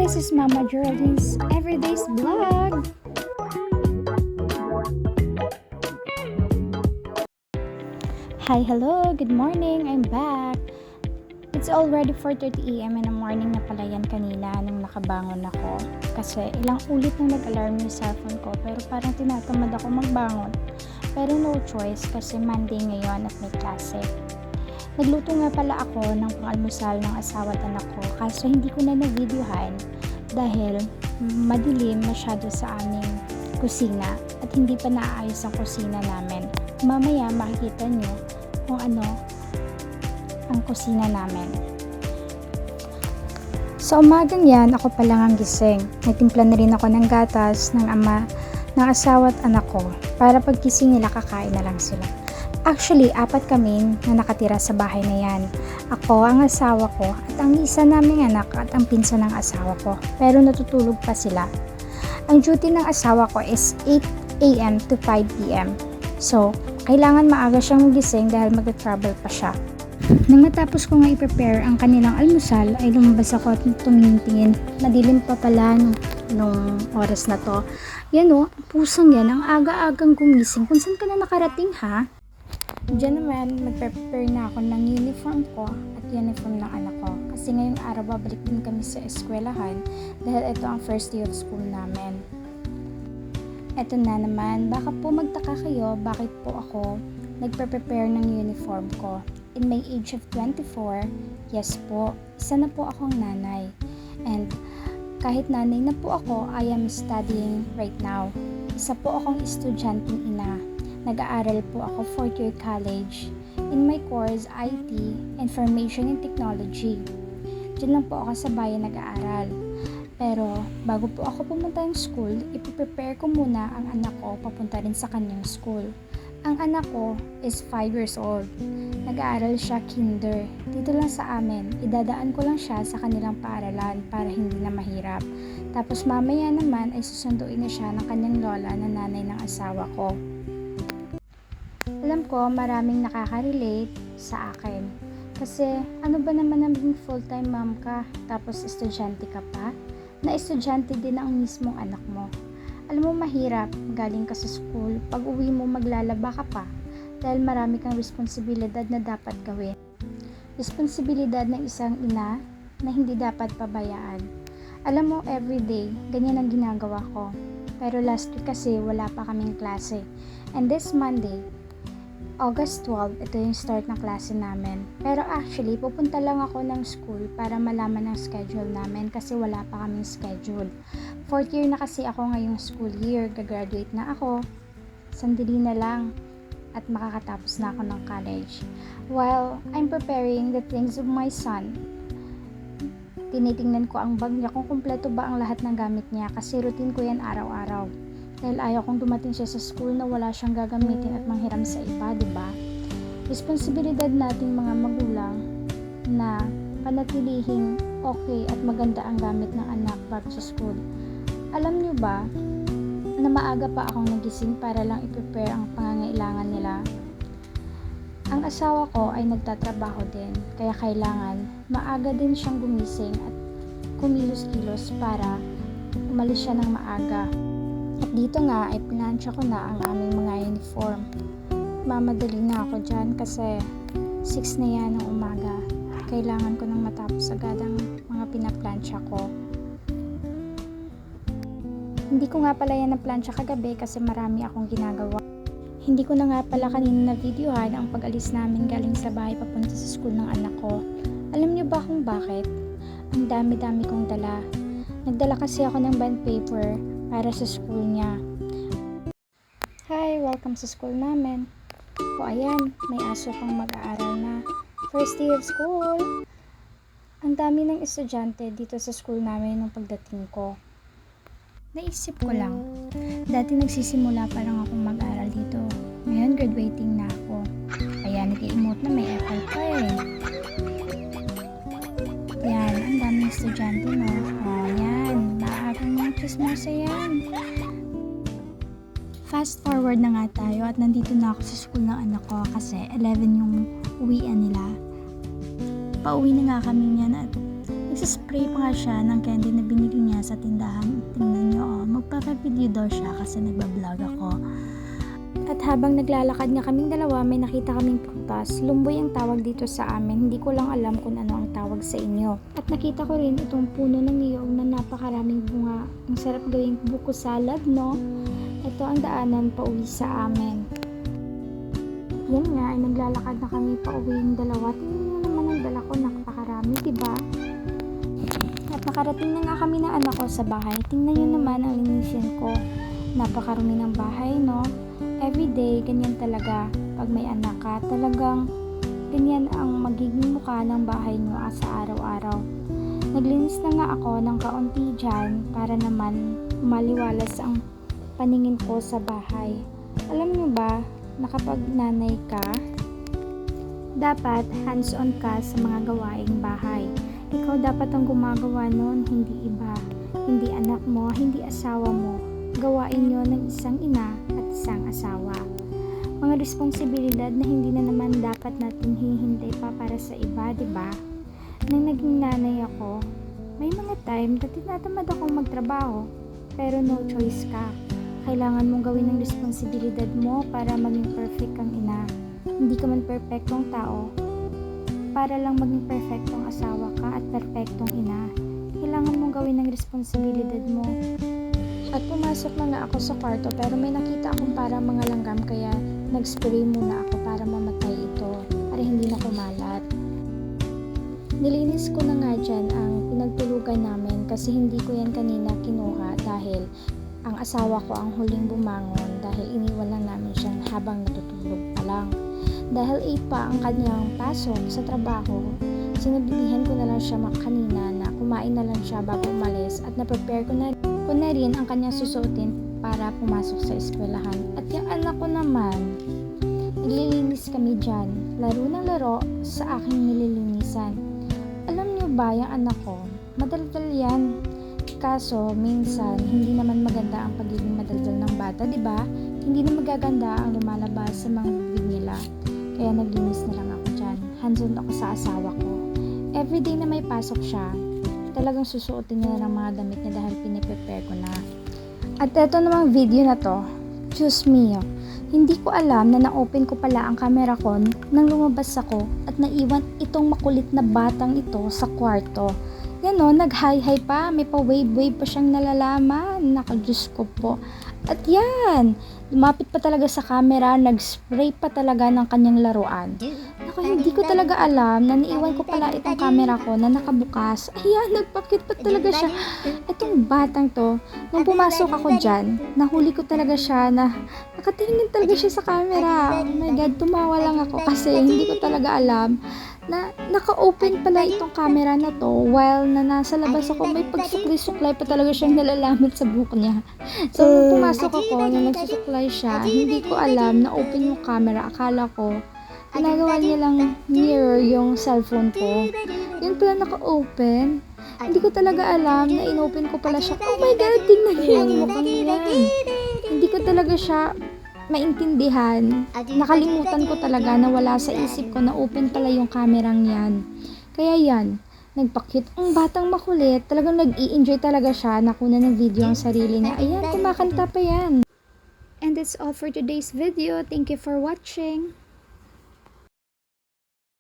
this is Mama Geraldine's Everyday's Vlog. Hi, hello, good morning, I'm back. It's already 4:30 AM in the morning na pala yan kanina nung nakabangon ako. Kasi ilang ulit na nag-alarm yung cellphone ko pero parang tinatamad ako magbangon. Pero no choice kasi Monday ngayon at may klase. Nagluto nga pala ako ng pang-almusal ng asawa at anak ko kaso hindi ko na na-videohan dahil madilim masyado sa aming kusina at hindi pa naayos ang kusina namin. Mamaya makikita nyo kung ano ang kusina namin. Sa umagang yan, ako pa lang ang gising. Nagtimpla na rin ako ng gatas ng ama, ng asawa at anak ko para pagkising nila kakain na lang sila. Actually, 4 kami na nakatira sa bahay na yan. Ako, ang asawa ko, at ang isa naming anak at ang pinsan ng asawa ko. Pero natutulog pa sila. Ang duty ng asawa ko is 8 AM to 5 PM. So, kailangan maaga siyang magising dahil mag-travel pa siya. Nang matapos ko nga i-prepare ang kanilang almusal, ay lumabas ako at tumingin-tingin. Madilim pa pala nung oras na to. Yan o, pusang yan, ang aga-agang gumising. Kung saan ka na nakarating ha? Diyan naman, mag-prepare na ako ng uniform ko at uniform ng anak ko. Kasi ngayong araw, babalik din kami sa eskwelahan dahil ito ang first day of school namin. Ito na naman, baka po magtaka kayo bakit po ako nagpe-prepare ng uniform ko. In my age of 24, yes po, isa na po akong nanay. And kahit nanay na po ako, I am studying right now. Isa po akong estudyanteng ina. Nag-aaral po ako 4th year college. In my course, IT, Information and Technology. Diyan lang po ako sa bayan nag-aaral. Pero bago po ako pumunta ng school, ipiprepare ko muna ang anak ko papunta rin sa kanyang school. Ang anak ko is 5 years old. Nag-aaral siya kinder. Dito lang sa amin, idadaan ko lang siya sa kanilang paaralan para hindi na mahirap. Tapos mamaya naman ay susunduin na siya ng kanyang lola na nanay ng asawa ko. Alam ko maraming nakaka-relate sa akin. Kasi ano ba naman na maging full-time mom ka tapos estudyante ka pa? Na estudyante din ang mismong anak mo. Alam mo mahirap, galing ka sa school, pag uwi mo maglalaba ka pa dahil marami kang responsibilidad na dapat gawin. Responsibilidad ng isang ina na hindi dapat pabayaan. Alam mo, everyday, ganyan ang ginagawa ko. Pero last week kasi wala pa kaming klase. And this Monday, August 12, ito yung start ng klase namin. Pero actually, pupunta lang ako ng school para malaman ang schedule namin kasi wala pa kaming schedule. 4th year na kasi ako ngayong school year. Gagraduate na ako. Sandali na lang at makakatapos na ako ng college. While I'm preparing the things of my son, tinitingnan ko ang bag niya kung kumpleto ba ang lahat ng gamit niya kasi routine ko yan araw-araw. Dahil ayaw kong dumating siya sa school na wala siyang gagamitin at manghiram sa iba, diba? Responsibilidad nating mga magulang na panatilihing okay at maganda ang gamit ng anak bago sa school. Alam niyo ba na maaga pa akong nagising para lang i-prepare ang pangangailangan nila? Ang asawa ko ay nagtatrabaho din, kaya kailangan maaga din siyang gumising at kumilos-kilos para umalis siya ng maaga. At dito nga ay planansya ko na ang aming mga uniform. Mamadali na ako dyan kasi 6 na yan ng umaga. Kailangan ko nang matapos agad ang mga pinaplansya ko. Hindi ko nga pala yan naplansya kagabi kasi marami akong ginagawa. Hindi ko na nga pala kanina na videohan ang pag-alis namin galing sa bahay papunta sa school ng anak ko. Alam niyo ba kung bakit? Ang dami-dami kong dala. Nagdala kasi ako ng bond paper para sa school niya. Hi, welcome sa school namin. O ayan, may aso pang mag-aaral na. First day of school. Ang dami ng estudyante dito sa school namin nung pagdating ko. Naisip ko lang, dati nagsisimula pa lang akong mag-aral dito. Ngayon, graduating na ako. Ayan, nag-i-emote na may effort pa eh. Yan, ang daming estudyante no. O, yan, maagang mga chismosa yan. Fast forward na nga tayo at nandito na ako sa school ng anak ko kasi 11 yung uwian nila. Pauwi na nga kami niyan at nagsaspray pa nga siya ng candy na binili nasa tindahan. Tingnan nyo, magpapa-video daw siya kasi nagbablog ako. At habang naglalakad nga kaming dalawa, may nakita kaming prutas. Lumboy ang tawag dito sa amin. Hindi ko lang alam kung ano ang tawag sa inyo. At nakita ko rin itong puno ng niyog na napakaraming bunga. Ang sarap gawing buko salad, no? Ito ang daanan pauwi sa amin. Yan nga, ay naglalakad na kami pauwi yung dalawa. Tingnan mo naman ang dala ko, napakarami, diba? At nakarating na nga kami ng anak ko sa bahay. Tingnan nyo naman ang linisin ko. Napakarami ng bahay, no? Everyday, ganyan talaga. Pag may anak ka, talagang ganyan ang magiging mukha ng bahay nyo sa araw-araw. Naglinis na nga ako ng kaunti dyan para naman maliwalas ang paningin ko sa bahay. Alam nyo ba, na kapag nanay ka, dapat hands-on ka sa mga gawaing bahay. Ikaw dapat ang gumagawa nun, hindi iba. Hindi anak mo, hindi asawa mo. Gawain nyo ng isang ina at isang asawa. Mga responsibilidad na hindi na naman dapat natin hihintay pa para sa iba, diba? Nang naging nanay ako, may mga time na tinatamad akong magtrabaho, pero no choice ka. Kailangan mong gawin ang responsibilidad mo para maging perfect kang ina. Hindi ka man perfectong tao, para lang maging perfectong asawa ka at perfectong ina. Kailangan mong gawin ang responsibilidad mo. At pumasok na nga ako sa kwarto pero may nakita akong parang mga langgam kaya nag-spray muna ako para mamatay ito, para hindi na kumalat. Nilinis ko na nga dyan ang pinagtulugan namin kasi hindi ko yan kanina kinuha dahil ang asawa ko ang huling bumangon dahil iniwan lang namin siya habang natutulog pa lang. Dahil 8 pa ang kanyang pasok sa trabaho, sinabihan ko na lang siya kanina na kumain na lang siya bago umalis at na-prepare ko na rin ang kanyang susuotin para pumasok sa eskwelahan. At yung anak ko naman, naglilinis kami dyan, laro ng laro sa aking nililinisan. Alam nyo ba, yung anak ko, madaldal yan. Kaso, minsan, hindi naman maganda ang pagiging madaldal ng bata, di ba? Hindi na magaganda ang lumalabas sa mga bibig nila. Kaya naglinis na lang ako dyan. Hands-on ako sa asawa ko. Everyday na may pasok siya, talagang susuotin niya na ng mga damit niya dahil piniprepare ko na. At eto namang video na to, Diyos mio, hindi ko alam na na-open ko pala ang camera ko nang lumabas ako at naiwan itong makulit na batang ito sa kwarto. Yan o, nag-hi-hi pa, may pa-wave-wave pa siyang nalalaman. Naka-Diyos ko po. At yan, lumapit pa talaga sa camera, nag-spray pa talaga ng kanyang laruan. Ako, hindi ko talaga alam na naiwan ko pala itong camera ko na nakabukas. Ayan, nagpakit pa talaga siya. Itong batang to, nung pumasok ako dyan, nahuli ko talaga siya na nakatingin talaga siya sa camera. Oh my God, tumawa lang ako kasi hindi ko talaga alam na naka-open pala itong camera na to while na nasa labas ako, may pagsukli-suklay pa talaga siyang nalalaman sa buhok niya. So, nung pumasok ako, nung nagsusuklay siya, hindi ko alam na open yung camera. Akala ko, ginagawa niya lang mirror yung cellphone ko. Yun pala naka-open. Hindi ko talaga alam na in-open ko pala siya. Oh my God, tingnan niyo yung mukhang yan. Hindi ko talaga siya maintindihan. Nakalimutan ko talaga na wala sa isip ko na open pala yung kamerang yan. Kaya yan, nagpakit. Ang batang makulit, talagang nag-i-enjoy talaga siya. Nakuna ng video ang sarili niya. Ayan, kumakanta pa yan. And that's all for today's video. Thank you for watching.